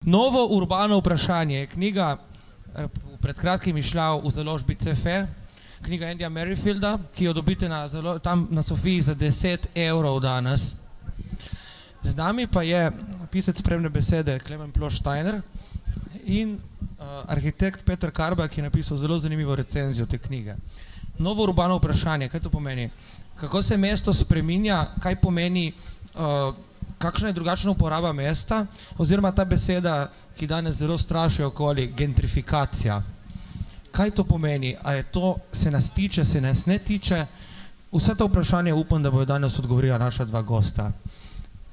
Novo urbano vprašanje. Knjiga pred kratkim išla v založbi CF, knjiga Andyja Merrifielda, ki jo dobite tam na Sofiji za 10 evrov danes. Z nami pa je pisec spremne besede Klemen Ploštajner in arhitekt Peter Karba, ki je napisal zelo zanimivo recenzijo te knjige. Novo urbano vprašanje, kaj to pomeni? Kako se mesto spreminja, kaj pomeni, kakšna je drugačna uporaba mesta, oziroma ta beseda, ki danes zelo straši okoli, gentrifikacija. Kaj to pomeni? A je to, se nas tiče, se nas ne tiče? Vsa ta vprašanja upam, da bojo danes odgovorila naša dva gosta.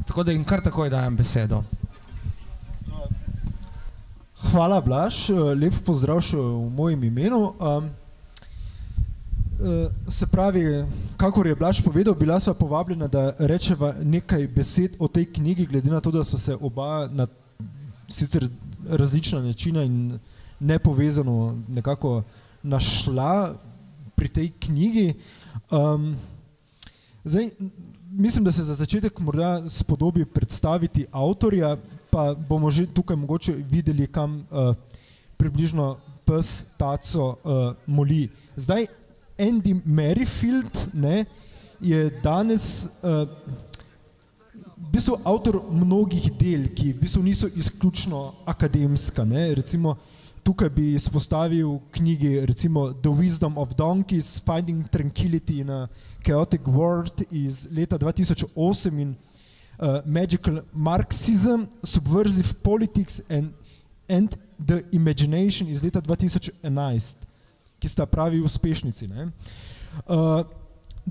Tako da jim kar takoj dajem besedo. Hvala, Blaž, lep pozdrav še v mojem imenu. Se pravi, kakor je Blaž povedal, bila sva povabljena, da rečeva nekaj besed o tej knjigi, glede na to, da sva se oba na sicer različna načina in nepovezano nekako našla pri tej knjigi. Zdaj, mislim, da se za začetek morda spodobi predstaviti avtorja, pa bomo že tukaj mogoče videli, kam približno pes taco moli. Zdaj, Andy Merrifield je danes v bistvu avtor mnogih del, ki v bistvu niso izključno akademska. Recimo, tukaj bi izpostavil knjigi recimo The Wisdom of Donkeys, Finding Tranquility in a Chaotic World iz leta 2008 in Magical Marxism, Subversive Politics and the Imagination iz leta 2011, ki sta pravi uspešnici.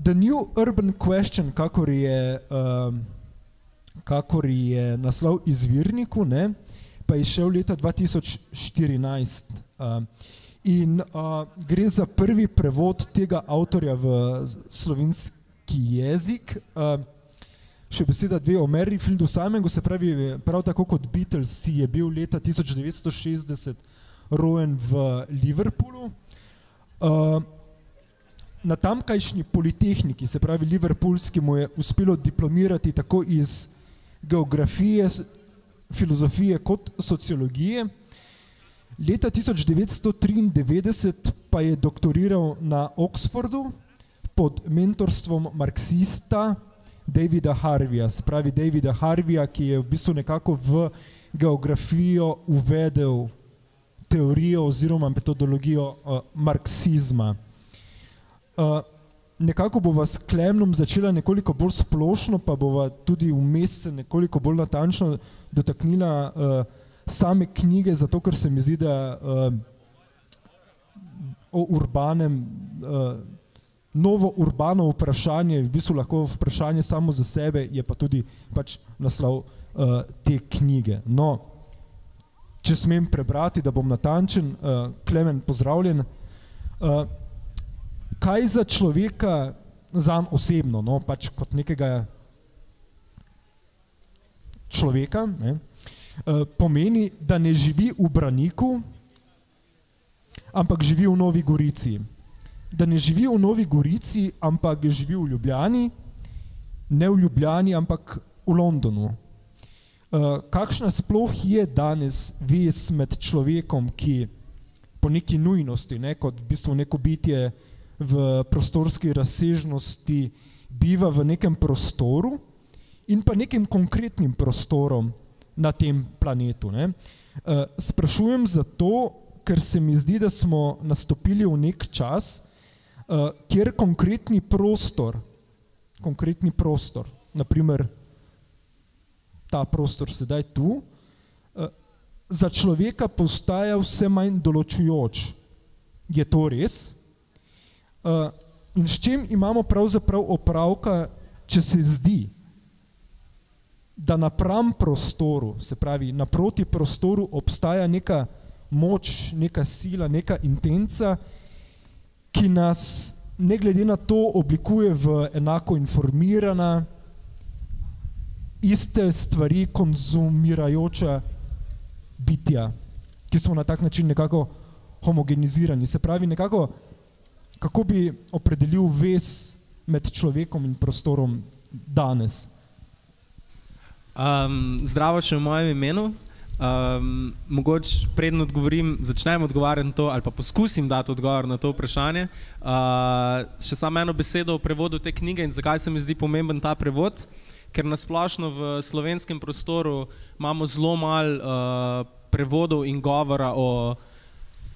The New Urban Question, kakor je naslov izvirniku, pa je šel leta 2014. In gre za prvi prevod tega avtorja v slovenski jezik. Še beseda dve o Merrifieldu samemu, se pravi, prav tako kot Beatles je bil leta 1960 rojen v Liverpoolu. Na tamkajšnji politehniki, se pravi liverpoolski, mu je uspelo diplomirati tako iz geografije, filozofije kot sociologije. Leta 1993 pa je doktoriral na Oxfordu pod mentorstvom marksista Davida Harveya, se pravi Davida Harveya, ki je v bistvu nekako v geografijo uvedel teorijo oziroma metodologijo marksizma. Nekako bova s Klemnom začela nekoliko bolj splošno, pa bova tudi vmes se nekoliko bolj natančno dotaknila same knjige, zato ker se mi zdi, da o urbanem, novo urbano vprašanje, v bistvu lahko vprašanje samo za sebe, je pa tudi pač naslov te knjige. No, če smem prebrati, da bom natančen, Klemen, pozdravljen. Kaj za človeka, zanj osebno, no, pač kot nekega človeka, pomeni, da ne živi v Braniku, ampak živi v Novi Gorici. Da ne živi v Novi Gorici, ampak živi v Ljubljani, ne v Ljubljani, ampak v Londonu. Kakšna sploh je danes vez med človekom, ki po neki nujnosti, kot v bistvu neko bitje v prostorski razsežnosti biva v nekem prostoru in pa nekim konkretnim prostorom na tem planetu. Sprašujem zato, ker se mi zdi, da smo nastopili v nek čas, kjer konkretni prostor, naprimer ta prostor sedaj tu, za človeka postaja vse manj določujoč. Je to res? In s čim imamo pravzaprav opravka, če se zdi, da napram prostoru, se pravi naproti prostoru, obstaja neka moč, neka sila, neka intenca, ki nas ne glede na to oblikuje v enako informirana, iste stvari konzumirajoča bitja, ki so na tak način nekako homogenizirani. Se pravi nekako, kako bi opredelil vez med človekom in prostorom danes? Zdravo še v mojem imenu. Mogoče predno začnem odgovarjati na to, ali pa poskusim dati odgovor na to vprašanje. Še samo eno besedo o prevodu te knjige in zakaj se mi zdi pomemben ta prevod, ker nasplošno v slovenskem prostoru imamo zelo malo prevodov in govora o,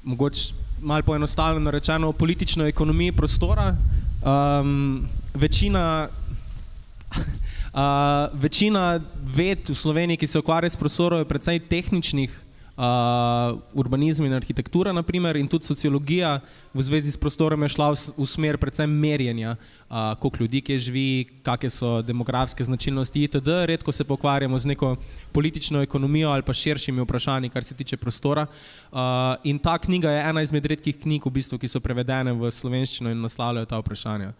mogoče malo poenostavljeno rečeno, o politični ekonomiji prostora. Večina ved v Sloveniji, ki se ukvarja s prostorom, je precej tehničnih, urbanizem in arhitektura naprimer, in tudi sociologija v zvezi s prostorom je šla v smer predvsem merjenja, koliko ljudi kje živi, kakšne so demografske značilnosti itd. Redko se ukvarjamo z neko politično ekonomijo ali pa širšimi vprašanji, kar se tiče prostora. In ta knjiga je ena izmed redkih knjig, v bistvu, ki so prevedene v slovenščino in naslavljajo ta vprašanja.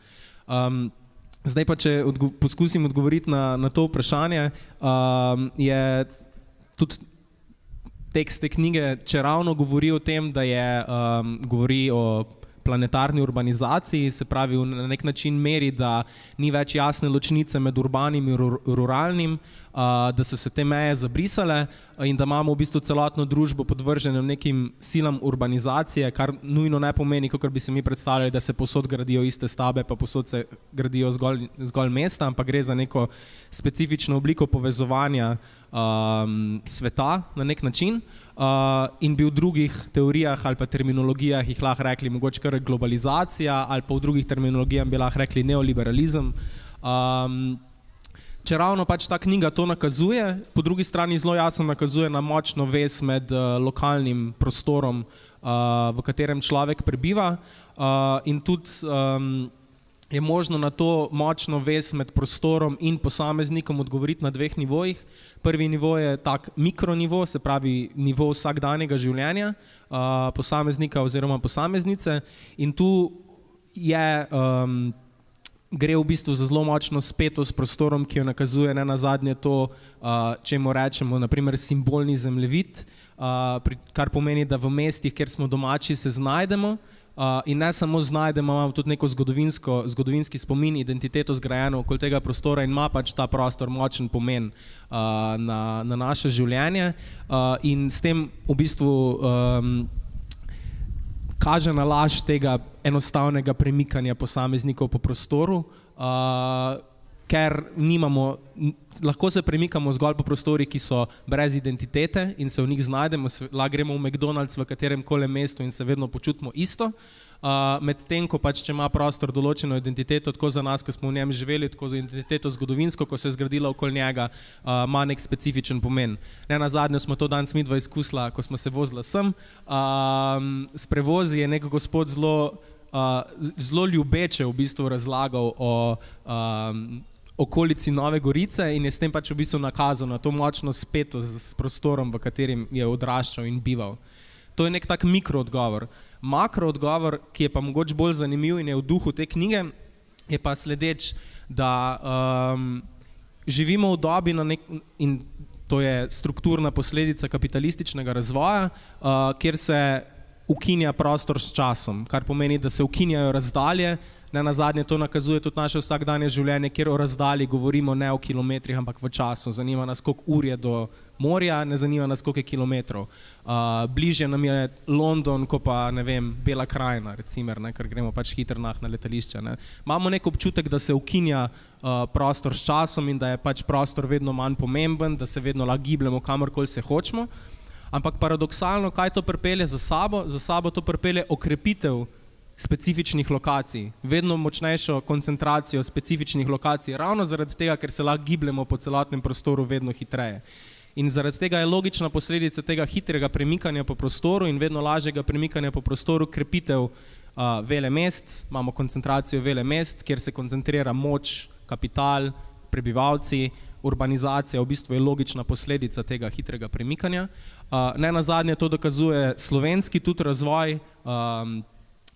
Zdaj pa, če poskusim odgovoriti na to vprašanje, je tudi tekst te knjige, če ravno govori o tem, da govori o planetarni urbanizaciji, se pravi na nek način meri, da ni več jasne ločnice med urbanim in ruralnim, da so se te meje zabrisale in da imamo v bistvu celotno družbo podvrženo nekim silam urbanizacije, kar nujno ne pomeni, kakor bi se mi predstavljali, da se povsod gradijo iste stavbe, pa povsod se gradijo zgolj mesta, ampak gre za neko specifično obliko povezovanja sveta na nek način. In bi v drugih teorijah ali pa terminologijah jih lahko rekli mogoče kar globalizacija ali pa v drugih terminologijah bi lahko rekli neoliberalizem. Če ravno pač ta knjiga to nakazuje, po drugi strani zelo jasno nakazuje na močno vez med lokalnim prostorom, v katerem človek prebiva, in tudi je možno na to močno vez med prostorom in posameznikom odgovoriti na dveh nivojih. Prvi nivo je tak mikronivo, se pravi nivo vsakdanjega življenja posameznika oziroma posameznice, in tu gre v bistvu za zelo močno spetost s prostorom, ki jo nakazuje ne nazadnje to, čemu rečemo na primer simbolni zemljevid, kar pomeni, da v mestih, kjer smo domači, se znajdemo, in ne samo znajdemo, imamo tudi neko zgodovinski spomin, identiteto zgrajeno okoli tega prostora in ima pač ta prostor močen pomen na naše življenje, in s tem v bistvu kaže na laž tega enostavnega premikanja posameznikov po prostoru, ker lahko se premikamo zgolj po prostorih, ki so brez identitete in se v njih znajdemo, lahko gremo v McDonald's v katerem koli mestu in se vedno počutimo isto, medtem ko pač, če ima prostor določeno identiteto, tako za nas, ko smo v njem živeli, tako za identiteto zgodovinsko, ko se je zgradila okoli njega, ima nek specifičen pomen. Ne nazadnje smo to danes midva izkusila, ko smo se vozila sem, s prevozi je nek gospod zelo ljubeče v bistvu razlagal o okolici Nove Gorice in je s tem pač v bistvu nakazal na to močno spetost s prostorom, v katerem je odraščal in bival. To je nek tak mikroodgovor. Makroodgovor, ki je pa mogoče bolj zanimiv in je v duhu te knjige, je pa sledeč, da živimo v dobi in to je strukturna posledica kapitalističnega razvoja, kjer se ukinja prostor s časom, kar pomeni, da se ukinjajo razdalje. Ne nazadnje to nakazuje tudi naše vsakdanje življenje, kjer o razdalji govorimo ne o kilometrih, ampak v času. Zanima nas, koliko ur je do morja, ne zanima nas, koliko je kilometrov. Bližje nam je London, ko pa, ne vem, Bela krajina, recimo, ker gremo pač hitro na letališče. Imamo nek občutek, da se ukinja prostor s časom in da je pač prostor vedno manj pomemben, da se vedno lahko gibljemo kamorkoli se hočemo. Ampak paradoksalno, kaj to pripelje za sabo? Za sabo to pripelje okrepitev specifičnih lokacij, vedno močnejšo koncentracijo specifičnih lokacij, ravno zaradi tega, ker se lahko gibljemo po celotnem prostoru vedno hitreje. In zaradi tega je logična posledica tega hitrega premikanja po prostoru in vedno lažjega premikanja po prostoru krepitev velemest, imamo koncentracijo velemest, kjer se koncentrira moč, kapital, prebivalci, urbanizacija v bistvu je logična posledica tega hitrega premikanja. Ne nazadnje to dokazuje slovenski tudi razvoj,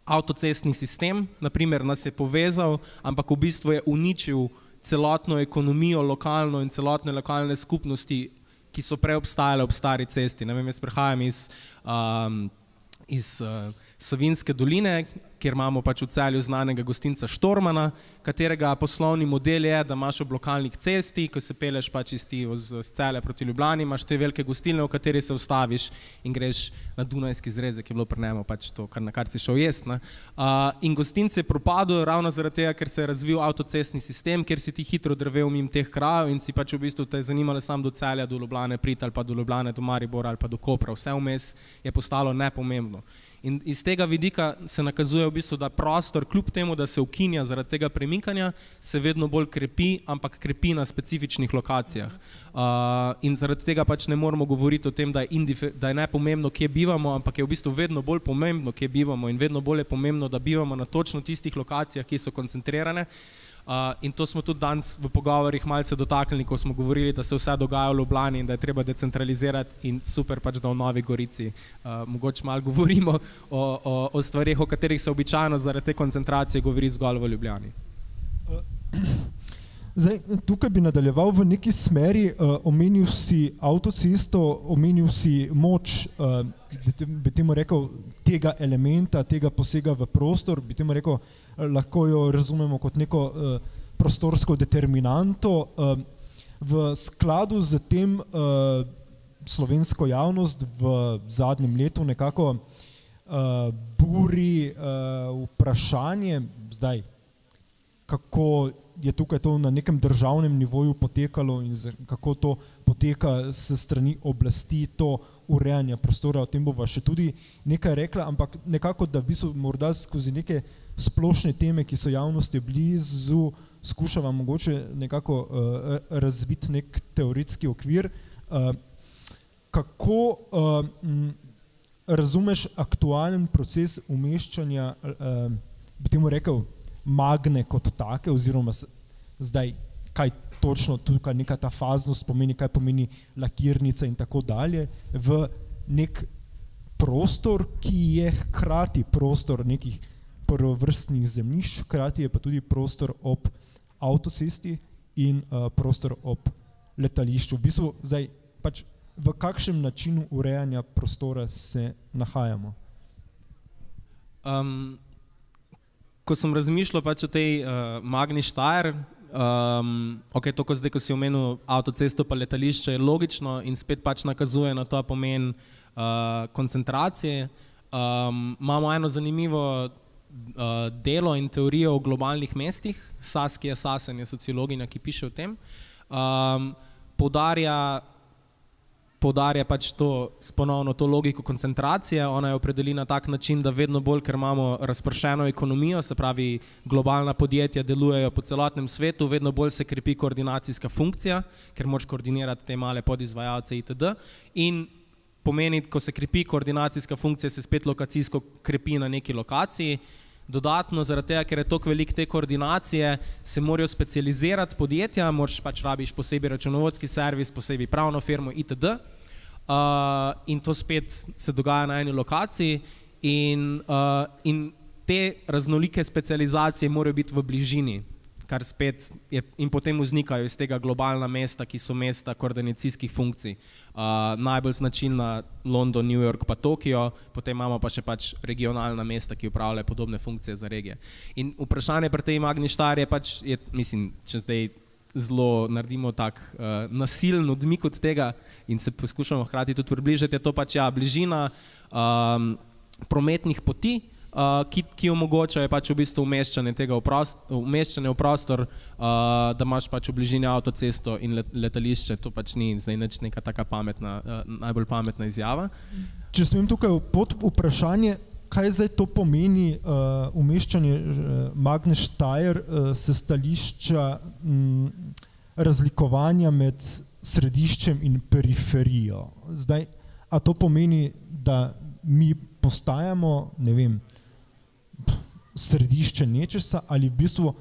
avtocestni sistem, naprimer nas je povezal, ampak v bistvu je uničil celotno ekonomijo lokalno in celotne lokalne skupnosti, ki so prej obstajale ob stari cesti. Ne vem, jaz prihajam iz Savinjske doline, kjer imamo pač v Celju znanega gostinca Štormana, katerega poslovni model je, da imaš ob lokalnih cesti, ko se peleš pač iz Celja proti Ljubljani, imaš te velike gostilne, v kateri se ustaviš in greš na Dunajski zrezek, je bilo pri njemu pač to, na kar si šel jest. In gostinec je propadel ravno zaradi tega, ker se je razvil avtocestni sistem, kjer si ti hitro drvel mimo teh krajev in si pač v bistvu te zanimalo samo do Celja, do Ljubljane priti ali pa do Ljubljane, do Maribora ali pa do Kopra. Vse vmes je postalo nepomembno. In iz tega vidika se nakazuje v bistvu, da prostor, kljub temu, da se ukinja zaradi tega premikanja, se vedno bolj krepi, ampak krepi na specifičnih lokacijah. In zaradi tega pač ne moramo govoriti o tem, da je nepomembno, kje bivamo, ampak je v bistvu vedno bolj pomembno, kje bivamo in vedno bolj je pomembno, da bivamo na točno tistih lokacijah, ki so koncentrirane. In to smo tudi danes v pogovorih malce dotaknili, ko smo govorili, da se vse dogaja v Ljubljani in da je treba decentralizirati in super pač, da v Novi Gorici mogoče malo govorimo o stvarih, o katerih se običajno zaradi te koncentracije govori zgolj v Ljubljani. Zdaj, tukaj bi nadaljeval v neki smeri, omenil si avtocesto, omenil si moč, bi temu rekel, tega elementa, tega posega v prostor, bi temu rekel, lahko jo razumemo kot neko prostorsko determinanto. V skladu z tem slovensko javnost v zadnjem letu nekako buri vprašanje, zdaj, kako je tukaj to na nekem državnem nivoju potekalo in kako to poteka s strani oblasti, to urejanje prostora, o tem bova še tudi nekaj rekla, ampak nekako, da v bistvu morda skozi neke splošne teme, ki so javnosti blizu, skušava mogoče nekako razviti nek teoretski okvir. Kako razumeš aktualen proces umeščanja, bi temu rekel, Magne kot take, oziroma zdaj, kaj točno tukaj neka ta faznost pomeni, kaj pomeni lakirnica in tako dalje, v nek prostor, ki je hkrati prostor nekih prvovrstnih zemljišč, hkrati je pa tudi prostor ob avtocesti in prostor ob letališču. V bistvu, zdaj, pač v kakšnem načinu urejanja prostora se nahajamo? Ko sem razmišljal pač o tej Magni Steyr, to, ko zdaj, ko si omenil avtocesto pa letališče, je logično in spet pač nakazuje na to pomen koncentracije. Imamo eno zanimivo delo in teorijo o globalnih mestih, Saskia Sassen je sociologinja, ki piše o tem, poudarja pač ponovno to logiko koncentracije. Ona je opredeli na tak način, da vedno bolj, ker imamo razpršeno ekonomijo, se pravi globalna podjetja delujejo po celotnem svetu, vedno bolj se krepi koordinacijska funkcija, ker moraš koordinirati te male podizvajalce itd. In pomeni, ko se krepi koordinacijska funkcija, se spet lokacijsko krepi na neki lokaciji. Dodatno, zaradi tega, ker je toliko veliko te koordinacije, se morajo specializirati podjetja, moraš pač rabiš posebej računovodski servis, posebej pravno firmo itd. In to spet se dogaja na eni lokaciji in te raznolike specializacije morajo biti v bližini, kar spet je, in potem vznikajo iz tega globalna mesta, ki so mesta koordinacijskih funkcij. Najbolj značilna London, New York pa Tokio, potem imamo pa še pač regionalna mesta, ki upravljajo podobne funkcije za regije. In vprašanje pri tej Magni Steyr je pač, mislim, če zdaj zelo naredimo tak nasilen odmik od tega in se poskušamo hkrati tudi približati, je to pač bližina prometnih poti, ki omogočajo pač v bistvu umeščanje v prostor, da imaš pač v bližini avtocesto in letališče. To pač ni zdaj nič neka taka najbolj pametna izjava. Če smem tukaj pod vprašanje, kaj zdaj to pomeni umeščanje Magne Steyr s stališča razlikovanja med središčem in periferijo? Zdaj, a to pomeni, da mi postajamo, ne vem, središče nečesa ali v bistvu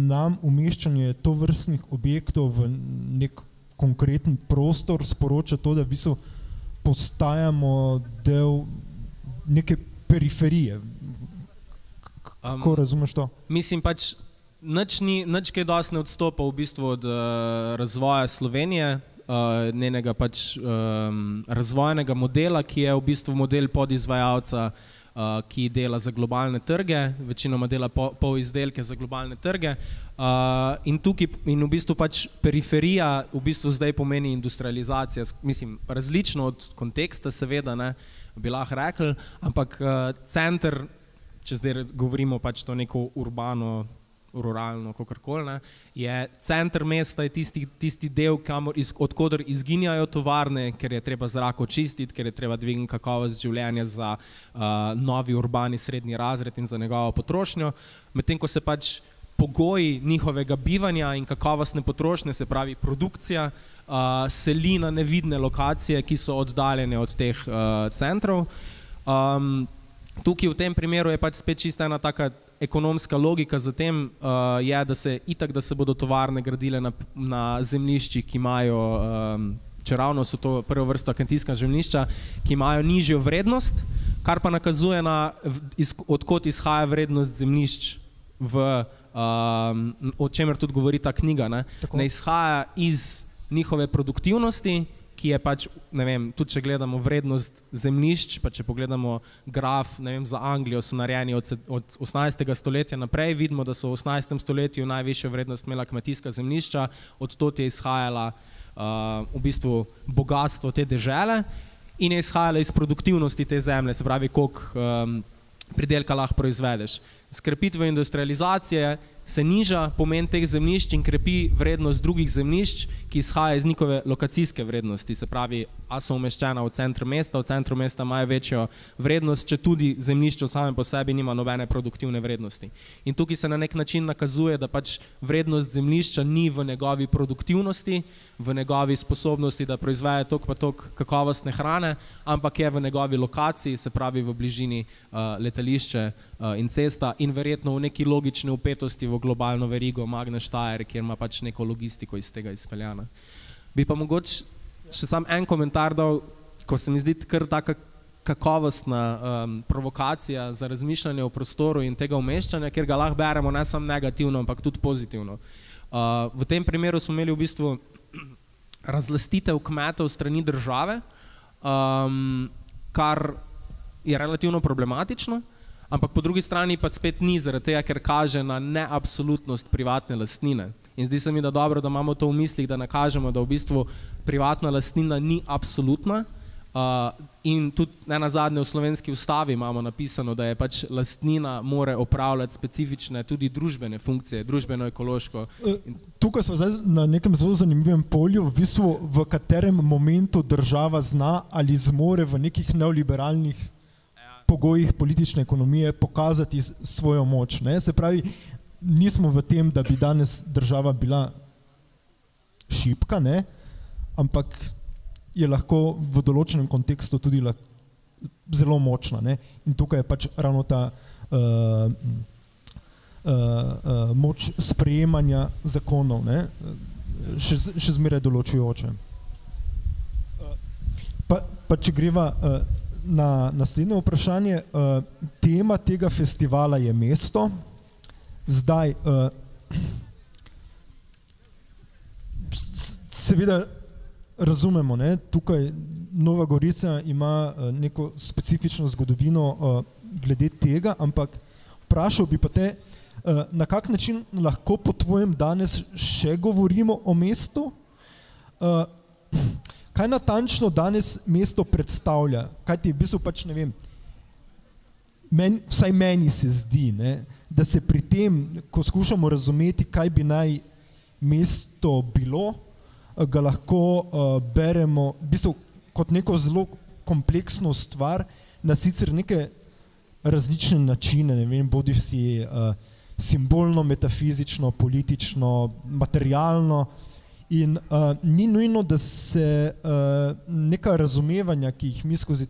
nam umeščanje tovrstnih objektov v nek konkreten prostor sporoča to, da v bistvu postajamo del neke periferije. Kako razumeš to? Mislim pač, nič kaj dosti ne odstopa v bistvu od razvoja Slovenije, njenega pač razvojnega modela, ki je v bistvu model podizvajalca, ki dela za globalne trge, večinoma dela pol izdelke za globalne trge. In v bistvu pač periferija v bistvu zdaj pomeni industrializacija, mislim, različno od konteksta seveda, ne, bi lahko rekli, ampak center, če zdaj govorimo pač to neko urbano, ruralno, kakorkoli, ne, je center mesta je tisti del, odkoder izginjajo tovarne, ker je treba zrak očistiti, ker je treba dvigniti kakovost življenja za novi urbani srednji razred in za njegovo potrošnjo, medtem ko se pač pogoji njihovega bivanja in kakovostne potrošnje, se pravi produkcija, seli na nevidne lokacije, ki so oddaljene od teh centrov. Tukaj v tem primeru je pač spet čisto ena taka ekonomska logika za tem je, da se bodo tovarne gradile na zemljiščih, ki imajo, čeravno so to prvo vrsto kmetijska zemljišča, ki imajo nižjo vrednost, kar pa nakazuje na odkot izhaja vrednost zemljišč, o čemer tudi govori ta knjiga, ne izhaja iz njihove produktivnosti, ki je pač, ne vem, tudi če gledamo vrednost zemljišč, pa če pogledamo graf, ne vem, za Anglijo so narejeni od 18. stoletja naprej, vidimo, da so v 18. stoletju najvišjo vrednost imela kmetijska zemljišča, od tod je izhajala v bistvu bogatstvo te dežele in je izhajala iz produktivnosti te zemlje, se pravi, koliko pridelka lahko proizvedeš. S krepitvijo industrializacije se niža pomen teh zemljišč in krepi vrednost drugih zemljišč, ki izhaja iz njihove lokacijske vrednosti, se pravi, a so umeščena v centru mesta imajo večjo vrednost, če tudi zemljišče same po sebi nima nobene produktivne vrednosti. In tukaj se na nek način nakazuje, da pač vrednost zemljišča ni v njegovi produktivnosti, v njegovi sposobnosti, da proizvaja toliko pa toliko kakovostne hrane, ampak je v njegovi lokaciji, se pravi v bližini letališče in cesta in verjetno v neki logični upetosti v globalno verigo Magne Steyr, kjer ima pač neko logistiko iz tega izpeljana. Bi pa mogoče še sam en komentar dal, ko se mi zdi kar taka kakovostna provokacija za razmišljanje o prostoru in tega umeščanja, kjer ga lahko beremo ne samo negativno, ampak tudi pozitivno. V tem primeru smo imeli v bistvu razlastitev kmetov strani države, kar je relativno problematično, ampak po drugi strani pa spet ni, zaradi tega, ker kaže na neabsolutnost privatne lastnine. In zdi se mi, da dobro, da imamo to v mislih, da nakažemo, da v bistvu privatna lastnina ni absolutna in tudi ne nazadnje v slovenski ustavi imamo napisano, da je pač lastnina more opravljati specifične tudi družbene funkcije, družbeno-ekološko. Tukaj smo zdaj na nekem zelo zanimivem polju, v bistvu v katerem momentu država zna ali zmore v nekih neoliberalnih pogojih politične ekonomije pokazati svojo moč. Ne? Se pravi, nismo v tem, da bi danes država bila šibka, ne? Ampak je lahko v določenem kontekstu tudi zelo močna. Ne? In tukaj je pač ravno ta moč sprejemanja zakonov, ne? Še zmeraj določujoče. Pa če greva na naslednje vprašanje, tema tega festivala je mesto. Zdaj, seveda razumemo, ne, tukaj Nova Gorica ima neko specifično zgodovino glede tega, ampak vprašal bi pa te, na kak način lahko po tvojem danes še govorimo o mestu? Kaj natančno danes mesto predstavlja? Kaj ti v bistvu pač, ne vem, vsaj meni se zdi, ne, da se pri tem, ko skušamo razumeti, kaj bi naj mesto bilo, ga lahko beremo v bistvu kot neko zelo kompleksno stvar na sicer neke različne načine, ne vem, bodi si simbolno, metafizično, politično, materialno. In ni nujno, da se neka razumevanja, ki jih mi skozi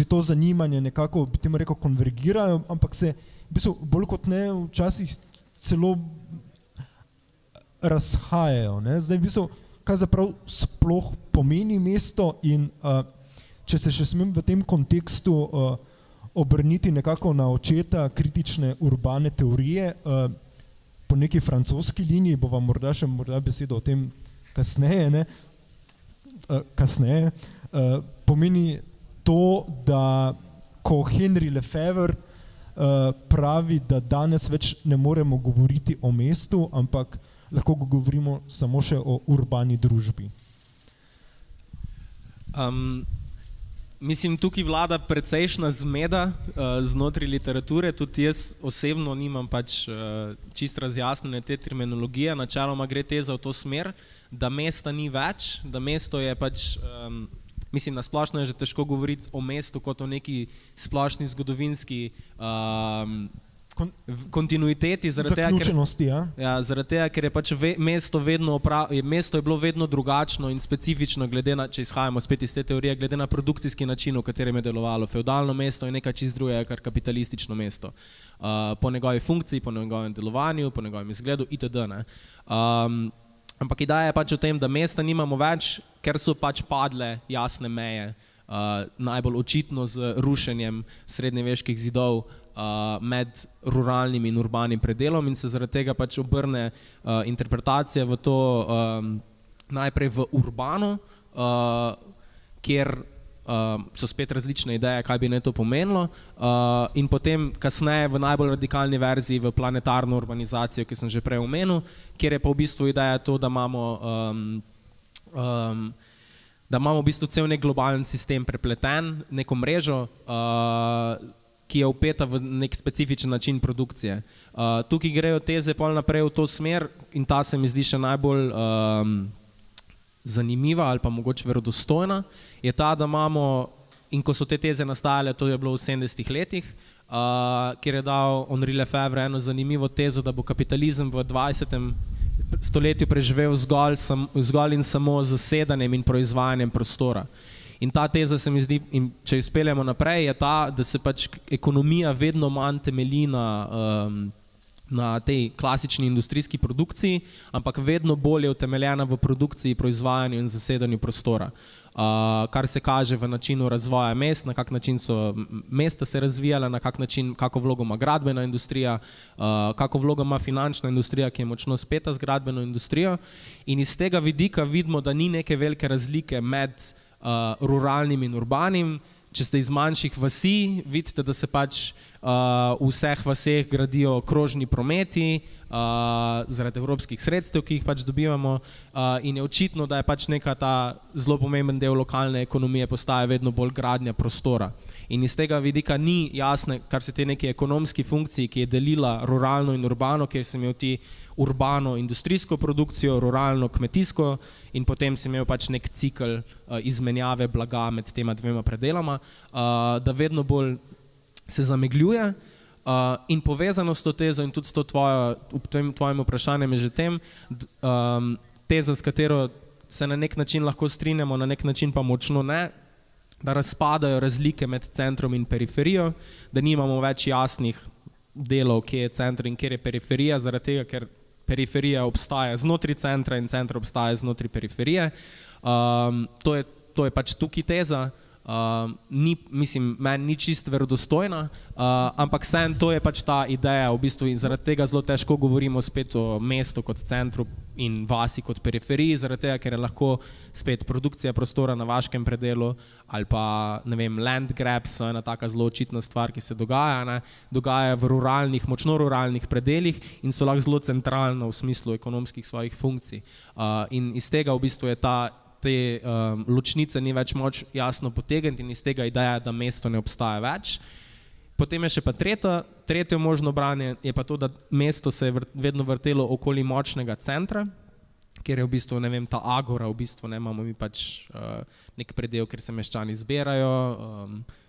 to zanimanje nekako, bi temu rekel, konvergirajo, ampak se v bistvu bolj kot ne včasih celo razhajajo. Ne? Zdaj v bistvu, kaj zaprav sploh pomeni mesto in če se še smem v tem kontekstu obrniti nekako na očeta kritične urbane teorije, po neki francoski liniji, bo vam morda besedo o tem kasneje, ne? Kasneje, pomeni to, da ko Henry Lefebvre pravi, da danes več ne moremo govoriti o mestu, ampak lahko govorimo samo še o urbani družbi. Mislim, tukaj vlada precejšna zmeda znotraj literature, tudi jaz osebno nimam pač čist razjasnjene te terminologije, načeloma gre teza v to smer, da mesta ni več, da mesto je pač, mislim, nasplošno je že težko govoriti o mestu kot o neki splošni zgodovinski kontinuiteti, zaključenosti, zaradi tega, ker je pač mesto je bilo vedno drugačno in specifično, glede na, če izhajamo spet iz te teorije, glede na produkcijski način, v katerem je delovalo. Feudalno mesto je nekaj čist drugega, kar kapitalistično mesto. Po njegovi funkciji, po njegovem delovanju, po njegovem izgledu itd. Ampak ideja je pač o tem, da mesta nimamo več, ker so pač padle jasne meje, najbolj očitno z rušenjem srednjeveških zidov med ruralnim in urbanim predelom in se zaradi tega pač obrne interpretacija v to najprej v urbano, kjer so spet različne ideje, kaj bi naj to pomenilo, in potem kasneje v najbolj radikalni verziji v planetarno urbanizacijo, ki sem že prej omenil, kjer je pa v bistvu ideja to, da imamo v bistvu cel nek globalen sistem prepleten, neko mrežo, ki je vpeta v nek specifičen način produkcije. Tukaj grejo teze pol naprej v to smer in ta se mi zdi še najbolj zanimiva ali pa mogoče verodostojna, je ta, da imamo, in ko so te teze nastajale, to je bilo v 70-ih letih, kjer je dal Henri Lefebvre eno zanimivo tezo, da bo kapitalizem v 20. stoletju preživel zgolj in samo z zasedanjem in proizvajanjem prostora. In ta teza se mi zdi, in če izpeljemo naprej, je ta, da se pač ekonomija vedno manj temelji na tej klasični industrijski produkciji, ampak vedno bolj je utemeljena v produkciji, proizvajanju in zasedanju prostora. Kar se kaže v načinu razvoja mest, na kak način so mesta se razvijala, na kak način, kako vlogo ima gradbena industrija, kako vlogo ima finančna industrija, ki je močno speta z gradbeno industrijo. In iz tega vidika vidimo, da ni neke velike razlike med ruralnim in urbanim. Če ste iz manjših vasi, vidite, da se pač v vseh vaseh gradijo krožni prometi zaradi evropskih sredstev, ki jih pač dobivamo, in je očitno, da je pač neka ta zelo pomemben del lokalne ekonomije postaja vedno bolj gradnja prostora. In iz tega vidika ni jasne, kar se te neke ekonomski funkciji, ki je delila ruralno in urbano, kjer se imel ti urbano industrijsko produkcijo, ruralno kmetijsko in potem si imel pač nek cikl izmenjave blaga med tema dvema predelama, da vedno bolj se zamegljuje in povezano s to tezo in tudi s to tvojim vprašanjem je že tem, teza, s katero se na nek način lahko strinjamo, na nek način pa močno ne, da razpadajo razlike med centrom in periferijo, da nimamo več jasnih delov, kje je center in kjer je periferija, zaradi tega, ker periferija obstaja znotraj centra in center obstaja znotraj periferije. To je pač tukaj teza, mislim, meni ni čist verodostojna, ampak vseeno to je pač ta ideja v bistvu in zaradi tega zelo težko govorimo spet o mestu kot centru in vasi kot periferiji, zaradi tega, ker je lahko spet produkcija prostora na vaškem predelu ali pa, ne vem, land grabs so ena taka zelo očitna stvar, ki se dogaja v ruralnih, močno ruralnih predelih in so lahko zelo centralna v smislu ekonomskih svojih funkcij. In iz tega v bistvu je te ločnice ni več moč jasno potegniti in iz tega ideja, da mesto ne obstaja več. Potem je še pa tretje možno branje, je pa to, da mesto se je vedno vrtelo okoli močnega centra, kjer je v bistvu, ne vem, ta agora, v bistvu ne, imamo mi pač nek predel, kjer se meščani zbirajo,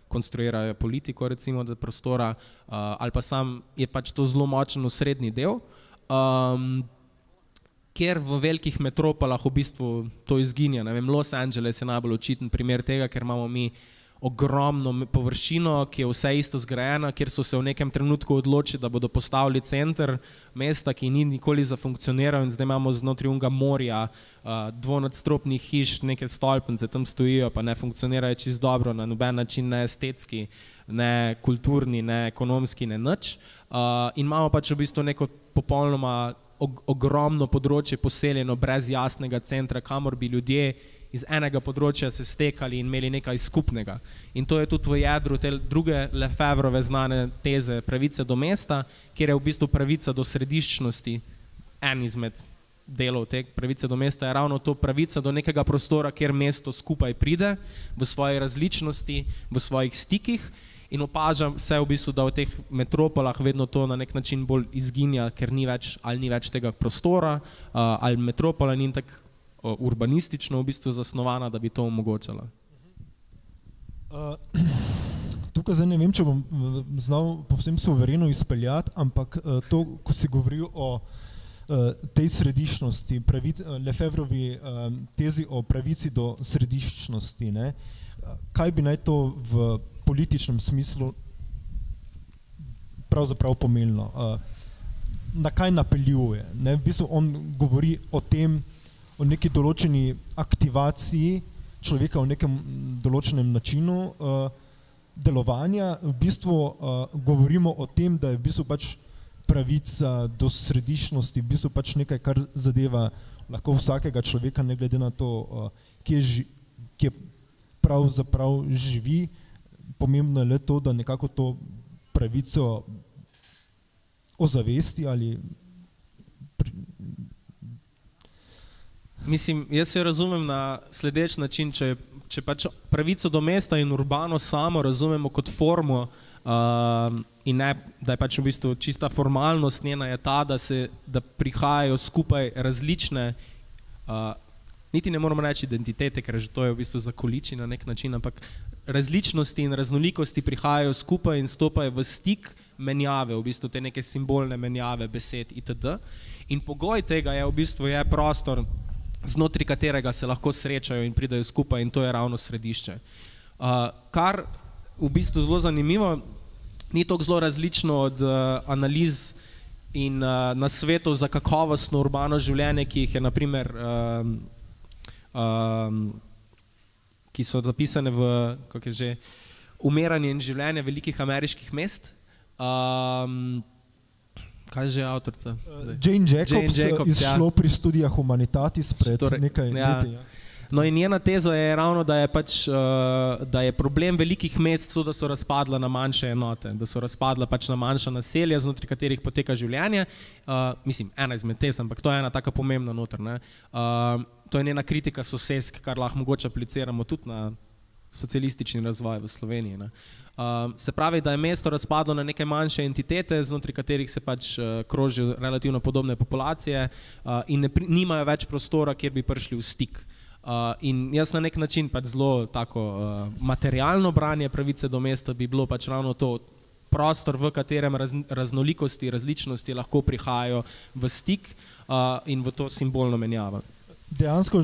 konstruirajo politiko recimo do prostora, ali pa sam je pač to zelo močen osrednji del, kjer v velikih metropolah v bistvu to izginja. Ne vem, Los Angeles je najbolj očiten primer tega, ker imamo mi ogromno površino, ki je vse isto zgrajena, kjer so se v nekem trenutku odločili, da bodo postavili center mesta, ki ni nikoli zafunkcioniral in zdaj imamo znotraj unga morja dvonadstropnih hiš, neke stolpnice tam stojijo, pa ne funkcionirajo čisto dobro, na noben način ne estetski, ne kulturni, ne ekonomski, ne nič. In imamo pač v bistvu neko popolnoma ogromno področje poseljeno brez jasnega centra, kamor bi ljudje iz enega področja se stekali in imeli nekaj skupnega. In to je tudi v jedru te druge Lefevrove znane teze pravice do mesta, kjer je v bistvu pravica do središčnosti en izmed delov te pravice do mesta, je ravno to pravica do nekega prostora, kjer mesto skupaj pride v svoji različnosti, v svojih stikih. In opažam se v bistvu, da v teh metropolah vedno to na nek način bolj izginja, ker ni več tega prostora, ali metropola ni tako urbanistično v bistvu zasnovana, da bi to omogočala. Tukaj zdaj ne vem, če bom znal povsem suvereno izpeljati, ampak to, ko si govoril o tej središčnosti, Lefevrovi tezi o pravici do središčnosti, ne? Kaj bi naj to v političnem smislu pravzaprav pomenilo? Na kaj napeljuje? Ne? V bistvu on govori o tem, o neki določeni aktivaciji človeka v nekem določenem načinu delovanja. V bistvu govorimo o tem, da je v bistvu pač pravica do središčnosti, v bistvu pač nekaj, kar zadeva lahko vsakega človeka, ne glede na to, kje pravzaprav živi. Pomembno je le to, da nekako to pravico ozavesti ali... Mislim, jaz jo razumem na sledeč način, če pač pravico do mesta in urbano samo razumemo kot formo in ne, da je pač v bistvu čista formalnost njena je ta, da prihajajo skupaj različne, niti ne moramo reči identitete, ker že to je v bistvu zakoliči na nek način, ampak različnosti in raznolikosti prihajajo skupaj in stopajo v stik menjave, v bistvu te neke simbolne menjave besed itd. In pogoj tega je v bistvu je prostor, znotraj katerega se lahko srečajo in pridajo skupaj in to je ravno središče. Kar v bistvu zelo zanimivo, ni toliko zelo različno od analiz in nasvetov za kakovostno urbano življenje, ki jih je na primer ki so zapisane v Umiranje in življenje velikih ameriških mest. Kaj že je avtorica? Jane Jacobs izšlo pri Studia Humanitatis pred nekaj leti. No in njena teza je ravno, da je pač, da je problem velikih mest to, da so razpadla na manjše enote, da so razpadla pač na manjša naselja, znotraj katerih poteka življenje. Mislim, ena izmed tez, ampak to je ena taka pomembna noter, ne. To je njena kritika sosesk, kar lahko mogoče apliciramo tudi na socialistični razvoj v Sloveniji, ne. Se pravi, da je mesto razpadlo na neke manjše entitete, znotraj katerih se pač krožijo relativno podobne populacije in nimajo več prostora, kjer bi prišli v stik. In jaz na nek način pač zelo tako materialno branje pravice do mesta bi bilo pač ravno to prostor, v katerem raznolikosti, različnosti lahko prihajajo v stik in v to simbolno menjavo. Dejansko,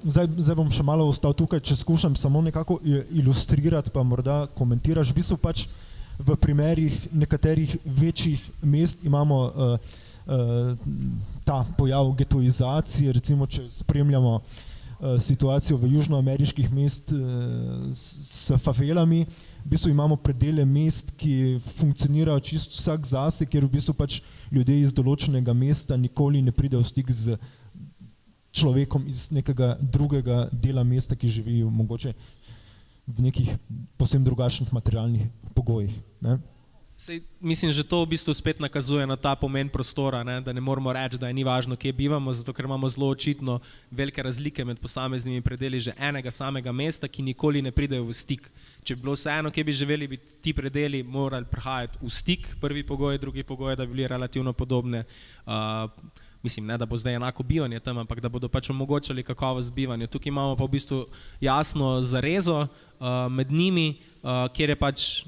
zdaj bom še malo ostal tukaj, če skušam samo nekako ilustrirati, pa morda komentiraš, v bistvu pač v primerih nekaterih večjih mest imamo ta pojav getoizacije, recimo če spremljamo situacijo v južnoameriških mest s favelami, v bistvu imamo predele mest, ki funkcionirajo čisto vsak zase, kjer v bistvu pač ljudje iz določenega mesta nikoli ne pridejo v stik z človekom iz nekega drugega dela mesta, ki živi mogoče v nekih povsem drugačnih materialnih pogojih, ne? Sej, mislim, že to v bistvu spet nakazuje na ta pomen prostora, ne? Da ne moramo reči, da je ni važno, kje bivamo, zato ker imamo zelo očitno velike razlike med posameznimi predeli že enega samega mesta, ki nikoli ne pridejo v stik. Če bi bilo vseeno, kje bi živeli, bi ti predeli morali prihajati v stik, prvi pogoj, drugi pogoj, da bi bili relativno podobne. Mislim, ne, da bo zdaj enako bivanje tam, ampak da bodo pač omogočali kakovost bivanja. Tukaj imamo pa v bistvu jasno zarezo med njimi, kjer je pač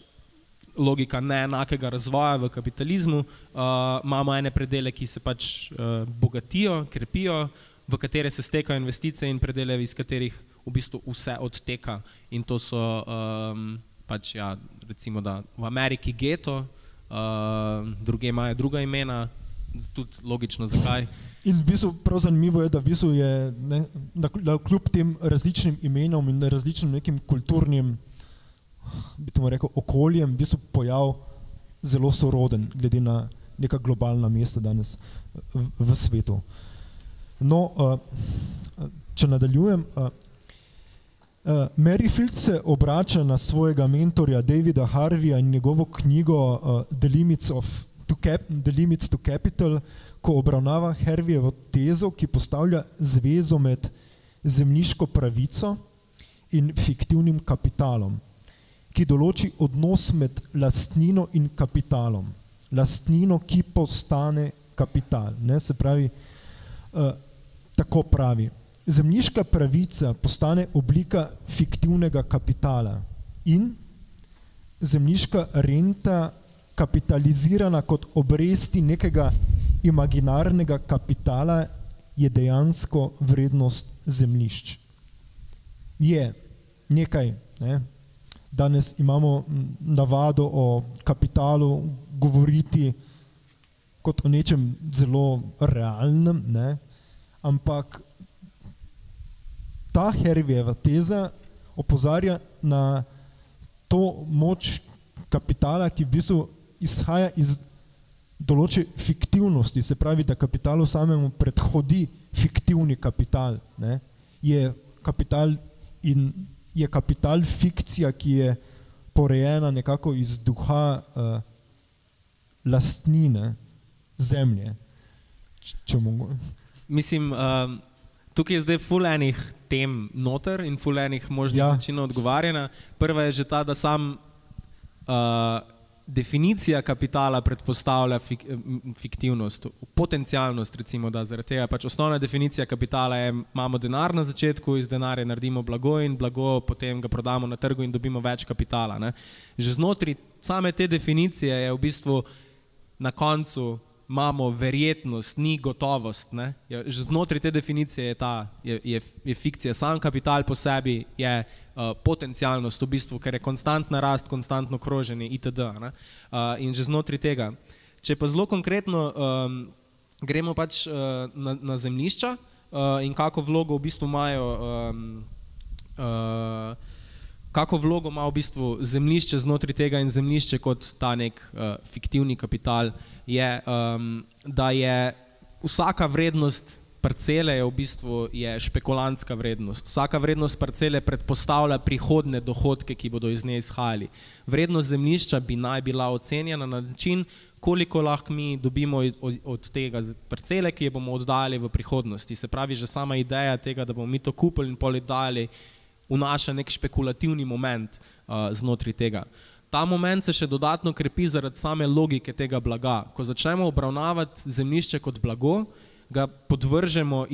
logika neenakega razvoja v kapitalizmu. Imamo ene predele, ki se pač bogatijo, krepijo, v katere se stekajo investicije in predele, iz katerih v bistvu vse odteka. In to so pač, ja, recimo, da v Ameriki geto, druge imajo druga imena, tudi logično zakaj. In v bistvu prav zanimivo je, da v bistvu je, ne, da kljub tem različnim imenom in različnim nekim kulturnim, bi to rekel, okoljem, v bistvu pojav zelo soroden, glede na neka globalna mesta danes v svetu. No, če nadaljujem, Merrifield se obrača na svojega mentorja Davida Harveyja in njegovo knjigo The Limits to Capital, ko obravnava Harveyjevo tezo, ki postavlja zvezo med zemljiško pravico in fiktivnim kapitalom, ki določi odnos med lastnino in kapitalom. Lastnino, ki postane kapital. Ne? Se pravi, tako pravi. Zemljiška pravica postane oblika fiktivnega kapitala in zemljiška renta kapitalizirana kot obresti nekega imaginarnega kapitala je dejansko vrednost zemljišč. Je nekaj, ne? Danes imamo navado o kapitalu govoriti kot o nečem zelo realnem, ne? Ampak ta Harveyjeva teza opozarja na to moč kapitala, ki v bistvu izhaja iz določene fiktivnosti, se pravi, da kapitalu samemu predhodi fiktivni kapital. Ne? Je kapital fikcija, ki je porejena nekako iz duha lastnine zemlje. Mislim, tukaj je zdaj ful enih tem noter in ful enih možnih načinov odgovarjanja. Prva je že ta, da sam definicija kapitala predpostavlja fiktivnost, potencialnost, recimo, da zaradi tega. Pač osnovna definicija kapitala je, imamo denar na začetku, iz denarja naredimo blago in blago potem ga prodamo na trgu in dobimo več kapitala. Ne? Že znotraj same te definicije je v bistvu na koncu imamo verjetnost, ni gotovost. Ne? Že znotraj te definicije je fikcija. Sam kapital po sebi je potencialnost v bistvu, ker je konstantna rast, konstantno kroženje itd. Ne? In že znotraj tega. Če pa zelo konkretno gremo pač na zemljišča in kako vlogo v bistvu imajo kako vlogo ima v bistvu zemljišče znotraj tega in zemljišče kot ta nek fiktivni kapital, je, da je vsaka vrednost parcele je v bistvu je špekulantska vrednost. Vsaka vrednost parcele predpostavlja prihodne dohodke, ki bodo iz nje izhajali. Vrednost zemljišča bi naj bila ocenjena na način, koliko lahko mi dobimo od tega parcele, ki jo bomo oddali v prihodnosti. Se pravi, že sama ideja tega, da bomo mi to kupili in pol oddali, vnaša nek špekulativni moment znotraj tega. Ta moment se še dodatno krepi zaradi same logike tega blaga. Ko začnemo obravnavati zemljišče kot blago, ga podvržemo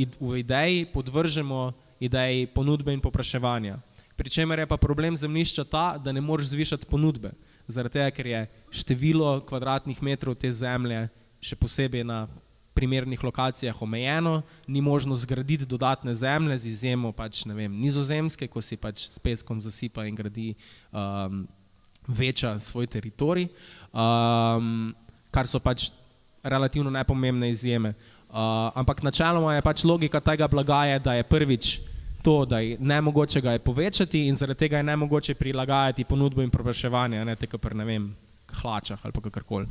ideji ponudbe in povpraševanja. Pri čemer je pa problem zemljišča ta, da ne moreš zvišati ponudbe. Zaradi tega, ker je število kvadratnih metrov te zemlje, še posebej na primernih lokacijah omejeno, ni možno zgraditi dodatne zemlje z izjemo pač, ne vem, Nizozemske, ko si pač s peskom zasipa in gradi veča svoj teritorij, kar so pač relativno nepomembne izjeme. Ampak načeloma je pač logika tega blaga je, da je prvič to, da je nemogoče ga je povečati in zaradi tega je nemogoče prilagajati ponudbo in povpraševanje, ne tako pri, ne vem, hlačah ali pa kakorkoli.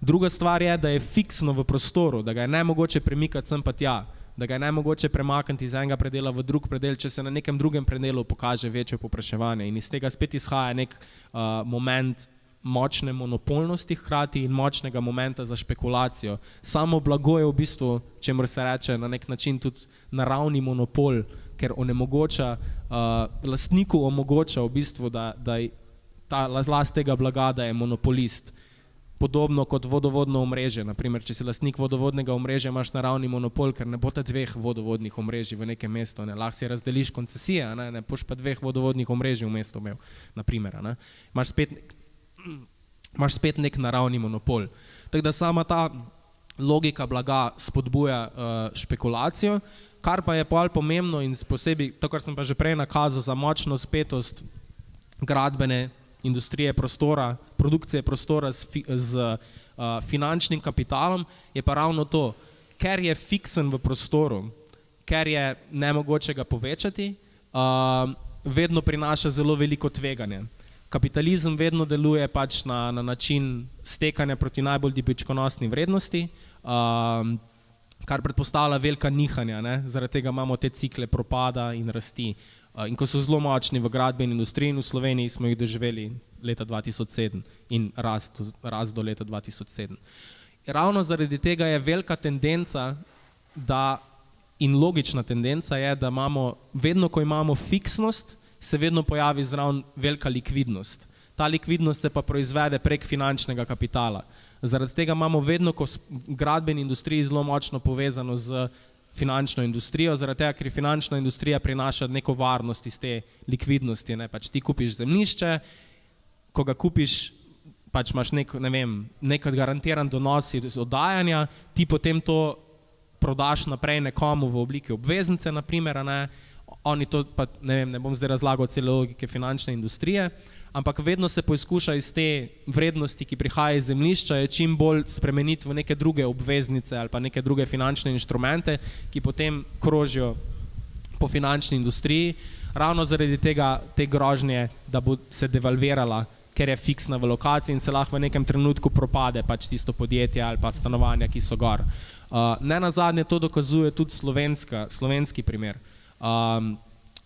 Druga stvar je, da je fiksno v prostoru, da ga je nemogoče premikati sem pa tja, da ga je nemogoče premakniti iz enega predela v drug predel, če se na nekem drugem predelu pokaže večje povpraševanje. In iz tega spet izhaja nek moment močne monopolnosti hkrati in močnega momenta za špekulacijo. Samo blago je v bistvu, čemur se reče na nek način tudi naravni monopol, ker onemogoča, lastniku omogoča v bistvu, da ta last tega blaga, da je monopolist. Podobno kot vodovodno omrežje. Naprimer, če si lastnik vodovodnega omrežja, imaš naravni monopol, ker ne bo ta dveh vodovodnih omrežij v nekem mestu. Ne? Lahko si razdeliš koncesije, ne boš pa dveh vodovodnih omrežij v mestu imel. Naprimer, ne? Imaš spet nek naravni monopol. Tako da sama ta logika blaga spodbuja špekulacijo, kar pa je pol pomembno in posebej, to, kar sem pa že prej nakazal za močno spetost gradbene industrije prostora, produkcije prostora z finančnim kapitalom, je pa ravno to, ker je fiksen v prostoru, ker je nemogoče ga povečati, vedno prinaša zelo veliko tveganje. Kapitalizem vedno deluje pač na način stekanja proti najbolj dobičkonosni vrednosti, kar predpostavlja velika nihanja, ne? Zaradi tega imamo te cikle propada in rasti. in ko so zelo močni v gradbeni industriji in v Sloveniji smo jih doživeli leta 2007 in rast do leta 2007. Ravno zaradi tega je velika tendenca, in logična tendenca je, da imamo, vedno ko imamo fiksnost, se vedno pojavi zraven velika likvidnost. Ta likvidnost se pa proizvede prek finančnega kapitala. Zaradi tega imamo vedno, ko v gradbeni industriji zelo močno povezano z finančno industrijo, zaradi tega, ker finančna industrija prinaša neko varnost iz te likvidnosti. Ne? Pač ti kupiš zemljišče, ko ga kupiš, pač imaš nek garantiran donos iz oddajanja, ti potem to prodaš naprej nekomu v obliki obveznice, naprimer, ne? Oni to pa, ne bom zdaj razlagal cele logike finančne industrije, ampak vedno se poizkuša iz te vrednosti, ki prihaja iz zemljišča, je čim bolj spremeniti v neke druge obveznice ali pa neke druge finančne inštrumente, ki potem krožijo po finančni industriji, ravno zaradi tega, te grožnje, da bo se devalvirala, ker je fiksna v lokaciji in se lahko v nekem trenutku propade pač tisto podjetje ali pa stanovanja, ki so gor. Ne nazadnje to dokazuje tudi slovenski primer.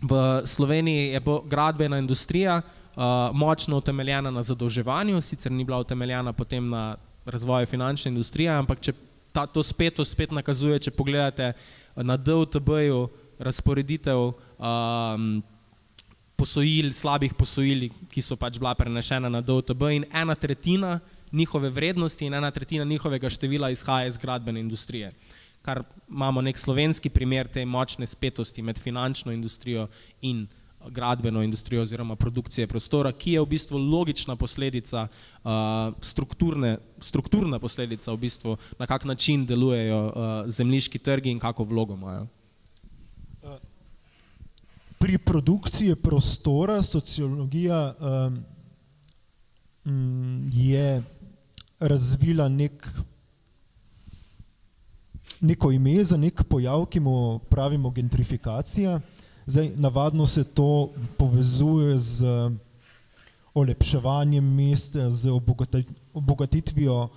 V Sloveniji je gradbena industrija močno utemeljena na zadolževanju, sicer ni bila utemeljena potem na razvoju finančne industrije, ampak če to spet nakazuje, če pogledate na DUTB-ju razporeditev posojil, slabih posojil, ki so pač bila prenešena na DUTB in 1/3 njihove vrednosti in 1/3 njihovega števila izhaja iz gradbene industrije. Kar imamo nek slovenski primer te močne spetosti med finančno industrijo in gradbeno industrijo oziroma produkcije prostora, ki je v bistvu logična posledica, strukturna posledica v bistvu, na kak način delujejo zemljiški trgi in kako vlogo imajo. Pri produkciji prostora sociologija je razvila neko ime za nek pojav, ki mu pravimo gentrifikacija. Zdaj, navadno se to povezuje z olepševanjem mesta, z obogatitvijo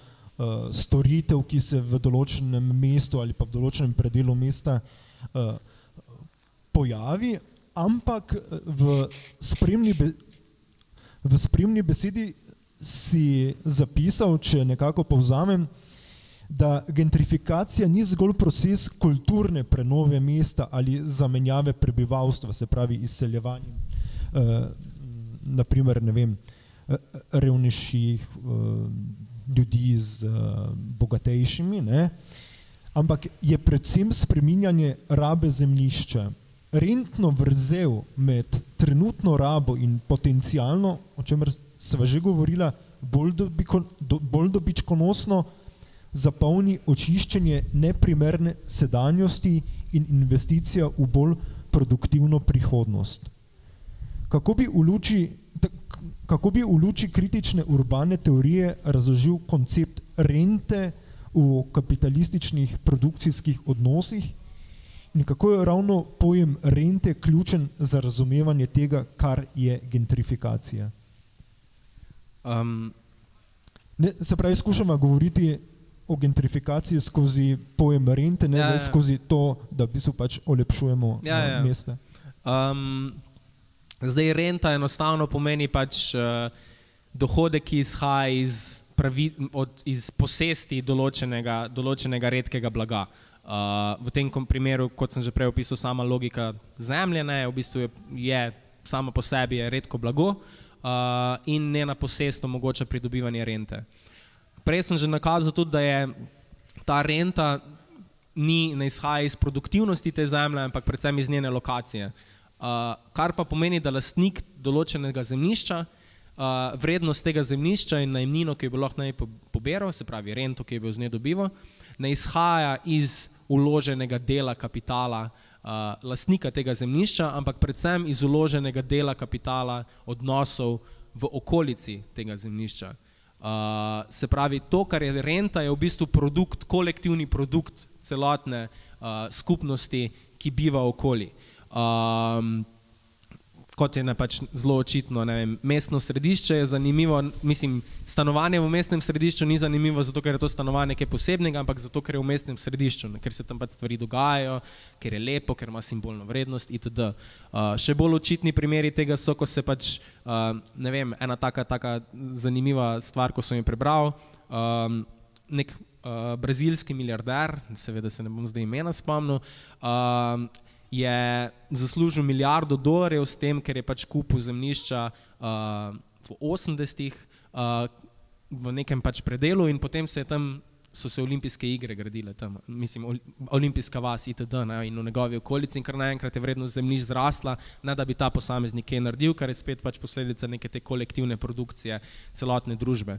storitev, ki se v določenem mestu ali pa v določenem predelu mesta pojavi, ampak v spremni besedi si zapisal, če nekako povzamem, da gentrifikacija ni zgolj proces kulturne prenove mesta ali zamenjave prebivalstva, se pravi izseljevanje, naprimer, revnejših ljudi z bogatejšimi, ne? Ampak je predvsem spreminjanje rabe zemljišča. Rentno vrzel med trenutno rabo in potencialno, o čemer sva že govorila, bolj dobičkonosno zapolni očiščenje neprimerne sedanjosti in investicija v bolj produktivno prihodnost. Kako bi v luči kritične urbane teorije razložil koncept rente v kapitalističnih produkcijskih odnosih in kako je ravno pojem rente ključen za razumevanje tega, kar je gentrifikacija? Se pravi, skušamo govoriti o gentrifikaciji skozi pojem rente, ne skozi to, da v bistvu pač olepšujemo mesta. Zdaj, renta enostavno pomeni pač dohodek, ki izhaja iz posesti določenega redkega blaga. V tem primeru, kot sem že prej opisal, sama logika zemlje, v bistvu je sama po sebi je redko blago in njena posest omogoča pridobivanje rente. Prej sem že nakazal tudi, da je ta renta ne izhaja iz produktivnosti te zemlje, ampak predvsem iz njene lokacije. Kar pa pomeni, da lastnik določenega zemljišča, vrednost tega zemljišča in najemnino, ki jo bo lahko poberal, se pravi rento, ki jo bo z nje dobival, ne izhaja iz vloženega dela kapitala lastnika tega zemljišča, ampak predvsem iz vloženega dela kapitala odnosov v okolici tega zemljišča. Se pravi, to, kar je renta, je v bistvu produkt, kolektivni produkt celotne skupnosti, ki biva okoli. kot je pač zelo očitno, ne vem, mestno središče je zanimivo, mislim, stanovanje v mestnem središču ni zanimivo zato, ker je to stanovanje nekaj posebnega, ampak zato, ker je v mestnem središču, ker se tam pač stvari dogajajo, ker je lepo, ker ima simbolno vrednost itd. Še bolj očitni primeri tega so, ko se pač, ne vem, ena taka zanimiva stvar, ko sem jo prebral, nek brazilski milijarder, seveda se ne bom zdaj imena spomnil, je zaslužil $1 milijard s tem, ker je pač kupil zemljišča v 80-ih v nekem pač predelu in potem so se olimpijske igre gradile tam, mislim, olimpijska vas itd. In v njegovi okolici in kar naenkrat je vrednost zemljišč zrasla, ne da bi ta posameznik kaj naredil, kar je spet pač posledica neke te kolektivne produkcije celotne družbe.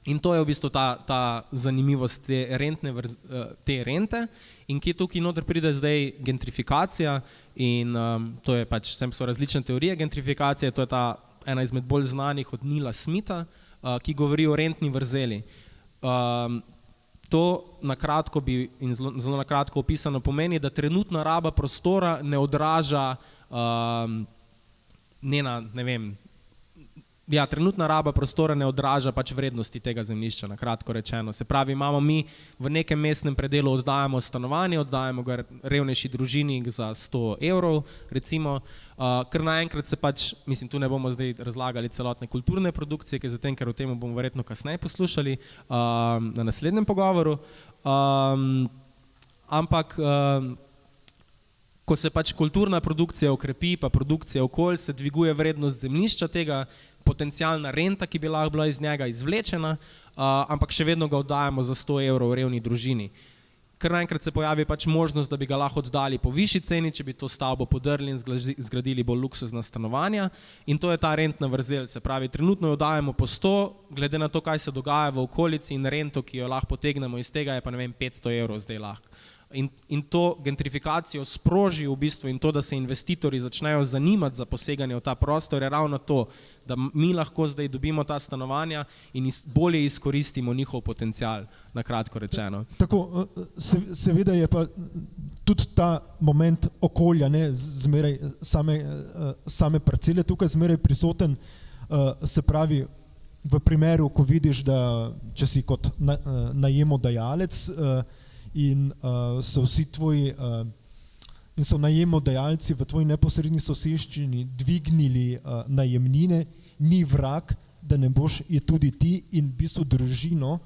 In to je v bistvu ta zanimivost te rente in kje tukaj noter pride zdaj gentrifikacija in to je pač, so različne teorije gentrifikacije, to je ta ena izmed bolj znanih od Neila Smitha, ki govori o rentni vrzeli. To nakratko in zelo nakratko opisano pomeni, da trenutna raba prostora ne odraža trenutna raba prostora ne odraža pač vrednosti tega zemljišča, na kratko rečeno. Se pravi, imamo mi v nekem mestnem predelu oddajamo stanovanje, oddajamo ga revnejši družini za €100, recimo, ker naenkrat se pač, mislim, tu ne bomo zdaj razlagali celotne kulturne produkcije, ker o tem bomo verjetno kasneje poslušali na naslednjem pogovoru, ampak ko se pač kulturna produkcija okrepi, pa produkcija okolj, se dviguje vrednost zemljišča tega, potencialna renta, ki bi lahko bila iz njega izvlečena, ampak še vedno ga oddajamo za €100 revni družini. Ker naenkrat se pojavi pač možnost, da bi ga lahko oddali po višji ceni, če bi to stavbo podrli in zgradili bolj luksuzna stanovanja in to je ta rentna vrzel, se pravi, trenutno jo dajemo po 100, glede na to, kaj se dogaja v okolici in rento, ki jo lahko potegnemo iz tega, je pa ne vem, €500 zdaj lahko. In to gentrifikacijo sproži v bistvu in to, da se investitorji začnejo zanimati za poseganje v ta prostor, je ravno to, da mi lahko zdaj dobimo ta stanovanja in bolje izkoristimo njihov potencial, na kratko rečeno. Tako, seveda je pa tudi ta moment okolja, ne, zmeraj same parcele tukaj zmeraj prisoten, se pravi, v primeru, ko vidiš, da če si kot najemodajalec in so vsi tvoji in so najemodajalci v tvoji neposredni soseščini dvignili najemnine, ni vrag, da ne boš je tudi ti in v bistvu družino,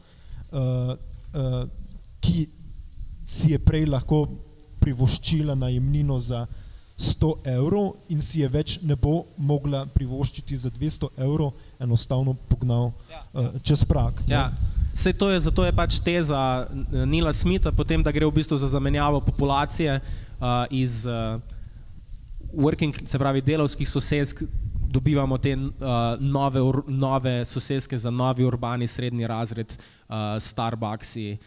ki si je prej lahko privoščila najemnino za €100 in si je več ne bo mogla privoščiti za €200, enostavno pognal čez prag. Ja. Sej zato je pač teza Neila Smitha potem, da gre v bistvu za zamenjavo populacije iz se pravi delavskih sosesk, dobivamo te nove soseske za novi urbani srednji razred, Starbucksi.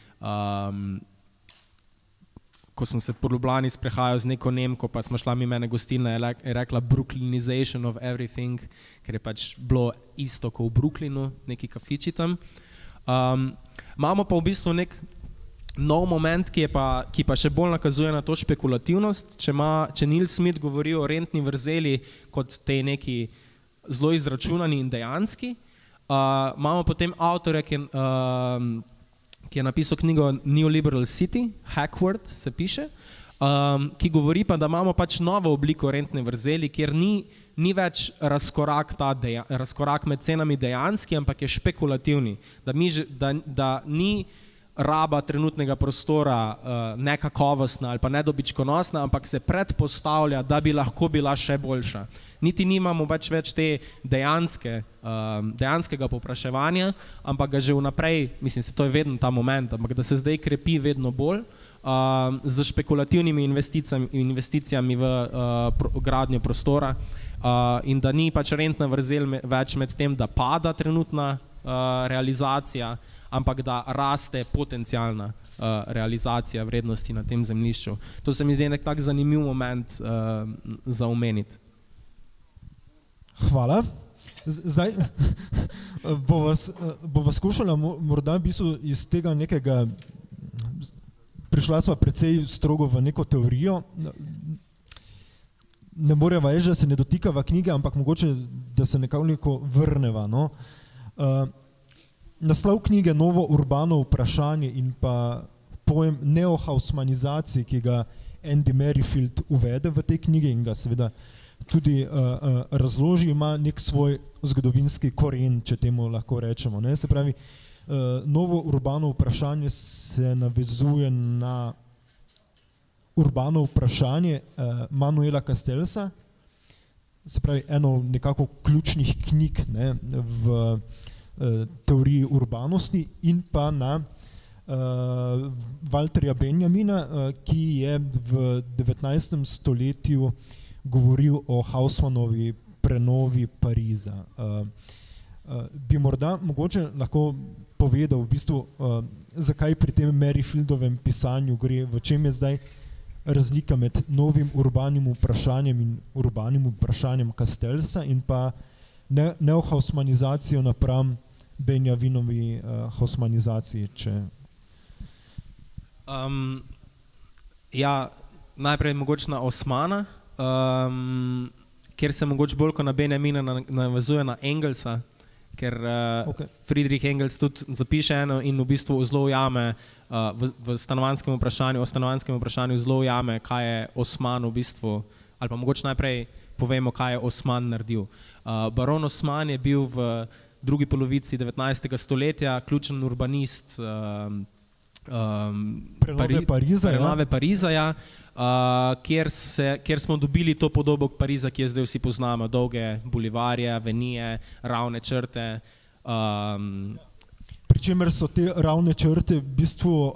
Ko sem se po Ljubljani sprehajal z neko Nemko, pa smo šla mimo ene gostilne, je rekla Brooklynization of everything, ker je pač bilo isto kot v Brooklynu, neki kafiči tam. Imamo pa v bistvu nek nov moment, ki pa še bolj nakazuje na to špekulativnost. Če Neil Smith govori o rentni vrzeli kot tej neki zelo izračunani in dejanski, imamo potem avtorja, ki je napisal knjigo Neoliberal City, Hackworth se piše, ki govori pa, da imamo pač novo obliko rentne vrzeli, kjer ni več razkorak med cenami dejanski, ampak je špekulativni, da ni raba trenutnega prostora nekakovostna ali pa nedobičkonosna, ampak se predpostavlja, da bi lahko bila še boljša. Niti nimamo več te dejanskega povpraševanja, ampak ga že vnaprej, mislim, to je vedno ta moment, ampak da se zdaj krepi vedno bolj z špekulativnimi investicijami v gradnjo prostora in da ni pač rentna vrzel več med tem, da pada trenutna realizacija, ampak da raste potencialna realizacija vrednosti na tem zemljišču. To se mi zdi nek tak zanimiv moment za omeniti. Hvala. Zdaj bova skušala morda v bistvu iz tega nekega, prišla sva precej strogo v neko teorijo. ne moremo reči, da se ne dotikava knjige, ampak mogoče, da se nekako vrneva. No? Naslov knjige Novo urbano vprašanje in pa pojem neohausmanizacije, ki ga Andy Merrifield uvede v tej knjigi in ga seveda tudi razloži, ima nek svoj zgodovinski koren, če temu lahko rečemo. Ne? Se pravi, novo urbano vprašanje se navezuje na urbano vprašanje Manuela Castellsa, se pravi eno nekako ključnih knjig, ne, v teoriji urbanosti, in pa na Walterja Benjamina, ki je v 19. stoletju govoril o Haussmannovi prenovi Pariza. Bi morda mogoče lahko povedal v bistvu, zakaj pri tem Merrifieldovem pisanju gre, v čem je zdaj razlika med novim urbanim vprašanjem in urbanim vprašanjem Castellsa in pa neohausmanizacijo napram Benjaminovi hausmanizaciji, če... Ja, najprej mogoče na Osmana, kjer se mogoče bolj kot na Benjamina navezuje na Engelsa, ker Friedrich Engels tudi zapiše eno in v bistvu zelo ujame v stanovanjskem vprašanju zelo ujame, kaj je Osman v bistvu, ali pa mogoče najprej povemo, kaj je Osman naredil. Baron Osman je bil v drugi polovici 19. stoletja ključen urbanist prenove Pariza, ja, kjer smo dobili to podobo Pariza, ki je zdaj vsi poznamo, dolge bulivarje, avenije, ravne črte. Pričemer so te ravne črte v bistvu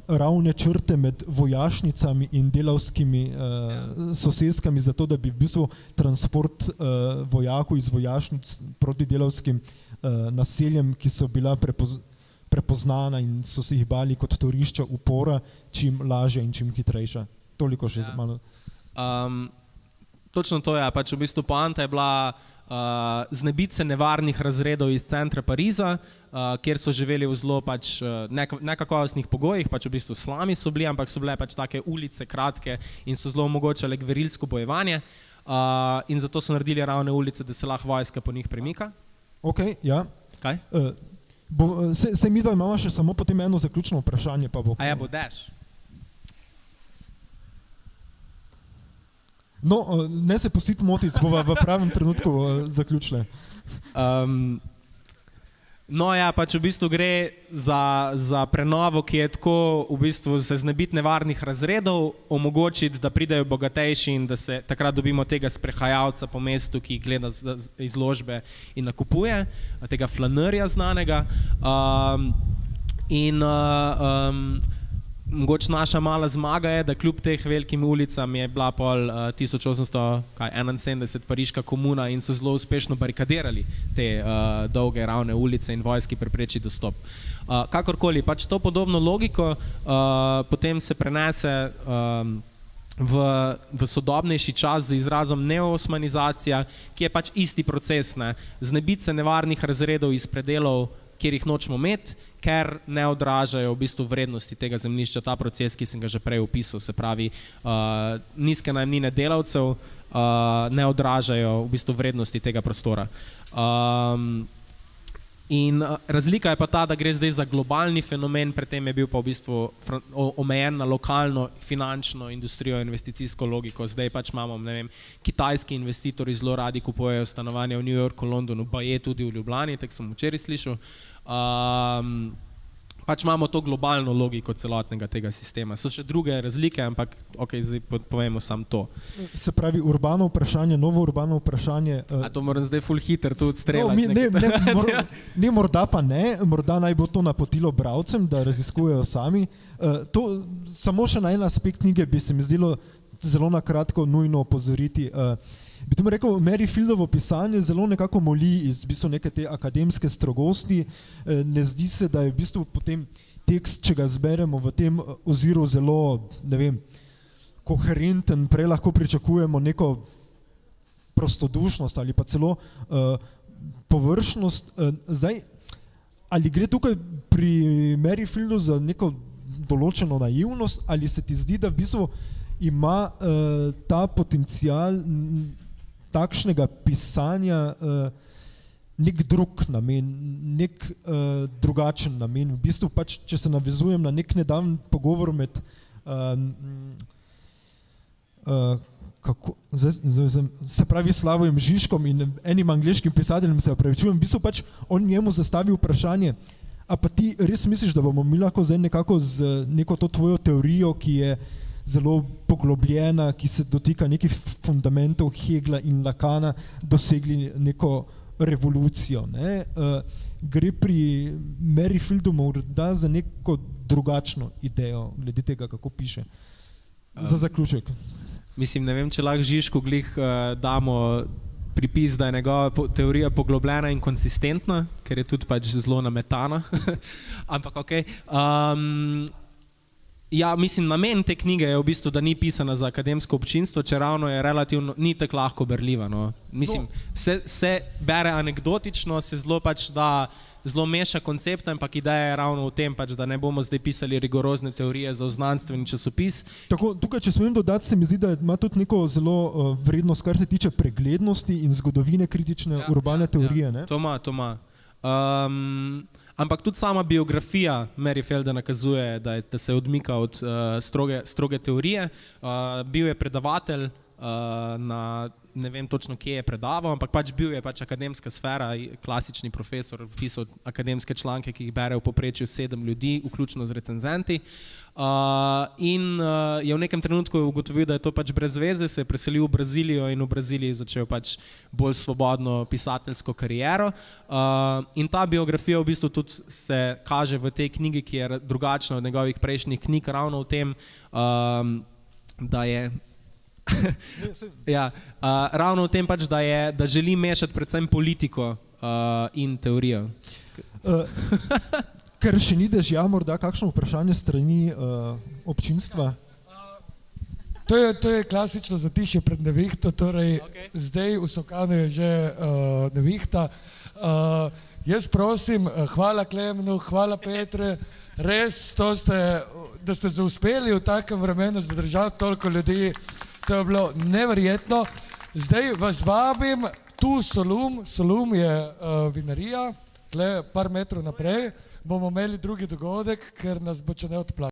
ravne črte med vojašnicami in delavskimi sosedskami, zato da bi v bistvu transport vojakov iz vojašnic proti delavskim naseljem, ki so bila prepoznana in so se jih bali kot torišča upora, čim lažja in čim hitrejša. Toliko še malo. Točno to je, pač v bistvu poanta je bila znebiti se nevarnih razredov iz centra Pariza, kjer so živeli v zelo pač nekakovostnih pogojih, pač v bistvu slami so bili, ampak so bile pač take ulice kratke in so zelo omogočale gverilsko bojevanje in zato so naredili ravne ulice, da se lahko vojska po njih premika. Ok, ja. Kaj? Se mi dva imamo še samo potem eno zaključno vprašanje, pa bo... A ja, bo daš? No, ne se pustiti motiti, bova v pravem trenutku zaključile. No ja, pač v bistvu gre za prenovo, ki je tako v bistvu se znebiti nevarnih razredov, omogočiti, da pridejo bogatejši in da se takrat dobimo tega sprehajalca po mestu, ki gleda izložbe in nakupuje, tega flanerja znanega. Mogoče naša mala zmaga je, da kljub teh velikim ulicam je bila pol 1871 pariška komuna in so zelo uspešno barikadirali te dolge ravne ulice in vojski preprečiti dostop. Kakorkoli, pač to podobno logiko potem se prenese v sodobnejši čas z izrazom neoosmanizacija, ki je pač isti proces, ne? Znebiti se nevarnih razredov iz predelov, kjer jih nočemo imeti, ker ne odražajo v bistvu vrednosti tega zemljišča, ta proces, ki sem ga že prej opisal, se pravi nizke najemnine delavcev ne odražajo v bistvu vrednosti tega prostora. In razlika je pa ta, da gre zdaj za globalni fenomen, predtem je bil pa v bistvu omejen na lokalno finančno industrijo, investicijsko logiko. Zdaj pač imamo, ne vem, kitajski investitorji zelo radi kupujejo stanovanja v New Yorku, Londonu, baje tudi v Ljubljani, tako sem včeraj slišal. Pač imamo to globalno logiko celotnega tega sistema. So še druge razlike, ampak ok, zdaj povemo samo to. Se pravi, urbano vprašanje, novo urbano vprašanje... A to moram zdaj full hiter tu odstrelati? Ne, morda pa ne, morda naj bo to napotilo bralcem, da raziskujejo sami. Samo še na en aspekt knjige bi se mi zdelo zelo na kratko nujno opozoriti. Bi tomu rekel, Merrifieldovo pisanje zelo nekako moli iz v bistvu neke te akademske strogosti. Ne zdi se, da je v bistvu potem tekst, če ga zberemo v tem oziru zelo, ne vem, koherenten, prej lahko pričakujemo neko prostodušnost ali pa celo površnost. Zdaj, ali gre tukaj pri Merrifieldu za neko določeno naivnost, ali se ti zdi, da v bistvu ima ta potencial takšnega pisanja nek drug namen, nek drugačen namen. V bistvu pač, če se navezujem na nek nedaven pogovor med se pravi Slavojem Žižkom in enim angleškim pisateljem, se opravičujem, v bistvu pač on njemu zastavi vprašanje, a pa ti res misliš, da bomo mi lahko zdaj nekako z neko to tvojo teorijo, ki je zelo poglobljena, ki se dotika nekih fundamentov Hegla in Lacana, dosegli neko revolucijo. Ne? Gre pri Merrifieldu morda za neko drugačno idejo, glede tega, kako piše. Za zaključek. Mislim, ne vem, če lahko Žižku glih damo pripis, da je njegova teorija poglobljena in konsistentna, ker je tudi pač zelo nametana. Ampak okej. Ja, mislim, namen te knjige je v bistvu, da ni pisana za akademsko občinstvo, če ravno je relativno, ni tako lahko berljiva. No. Mislim, se bere anekdotično, se zelo pač da, zelo meša koncepta, ampak ideja je ravno v tem, pač, da ne bomo zdaj pisali rigorozne teorije za znanstveni časopis. Tako, tukaj, če smem dodati, se mi zdi, da ima tudi neko zelo vrednost, kar se tiče preglednosti in zgodovine kritične urbane teorije. Ne? To ima. Ampak tudi sama biografija Merrifielda nakazuje, da se odmika od stroge teorije. Bil je predavatelj na, ne vem točno, kje je predaval, ampak pač bil je pač akademska sfera, klasični profesor, pisal akademske članke, ki jih bere v povprečju 7 ljudi, vključno z recenzenti. In je v nekem trenutku ugotovil, da je to pač brez veze, se je preselil v Brazilijo in v Braziliji začel pač bolj svobodno pisateljsko kariero. In ta biografija v bistvu tudi se kaže v tej knjigi, ki je drugačna od njegovih prejšnjih knjig, ravno v tem, da je ja, ravno v tem pač, da želi mešati predvsem politiko in teorijo. Ker še ni dežja, morda kakšno vprašanje strani občinstva? To je klasično zatišje pred nevihto, torej zdaj v Sokanu je že nevihta. Jaz prosim, hvala Klemenu, hvala Petre, res da ste se uspeli v takem vremenu zadržati toliko ljudi. To je bilo neverjetno. Zdaj vas vabim, tu Solum je vinarija, tle par metrov naprej, bomo imeli drugi dogodek, ker nas bo če ne odplačal.